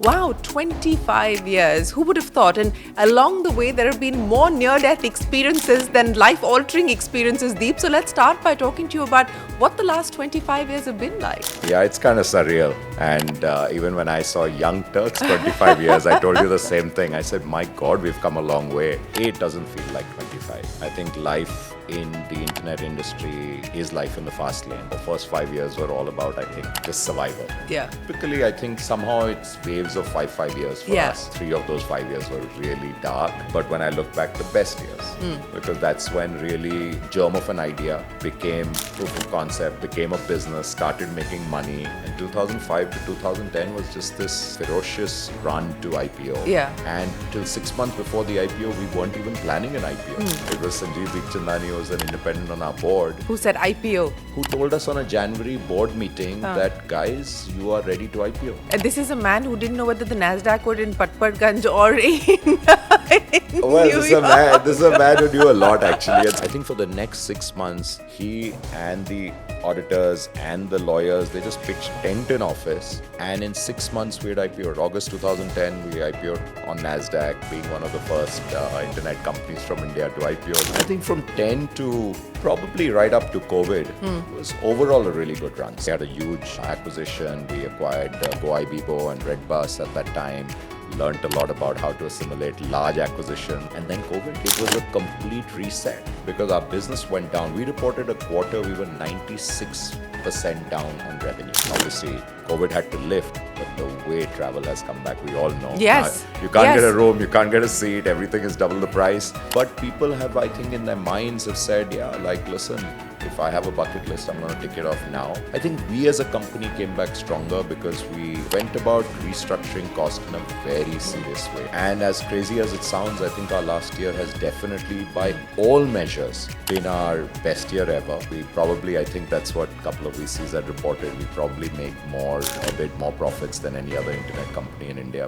Wow, 25 years. Who would have thought? And along the way, there have been more near-death experiences than life-altering experiences, Deep. So let's start by talking to you about what the last 25 years have been like. Yeah, it's kind of surreal. And even when I saw Young Turks 25 years, I told you the same thing. I said, my God, we've come a long way. It doesn't feel like 25. I think life in the internet industry is life in the fast lane. The first 5 years were all about, I think, just survival. Yeah. Typically, I think somehow it's waves of five years for us. 3 of those 5 years were really dark. But when I look back, the best years. Because that's when really germ of an idea became proof of concept, became a business, started making money. And 2005 to 2010 was just this ferocious run to IPO. Yeah. And till 6 months before the IPO, we weren't even planning an IPO. It was Sanjeev Bikhchandani who was an independent on our board. Who said IPO? Who told us on a January board meeting that, guys, you are ready to IPO. And this is a man who didn't know whether the Nasdaq would in Patparganj or in Well, New this is a man who knew a lot, actually. I think for the next 6 months, he and the auditors and the lawyers, they just pitched tent in office. And in 6 months, we had IPO'd. August 2010, we IPO'd on Nasdaq, being one of the first internet companies from India to IPO. I think from 10 to probably right up to COVID, was overall a really good run. We had a huge acquisition. We acquired GoIbibo and Redbus at that time. Learned a lot about how to assimilate large acquisition. And then COVID, it was a complete reset because our business went down. We reported a quarter, we were 96% down on revenue. Obviously, COVID had to lift, but the way travel has come back, we all know. Yes. Now, you can't get a room, you can't get a seat, everything is double the price. But people have, I think, in their minds have said, yeah, like, listen, if I have a bucket list, I'm going to tick it off now. I think we as a company came back stronger because we went about restructuring cost in a very serious way. And as crazy as it sounds, I think our last year has definitely, by all measures, been our best year ever. We probably, I think that's what a couple of VCs had reported, we probably make a bit more profits than any other internet company in India.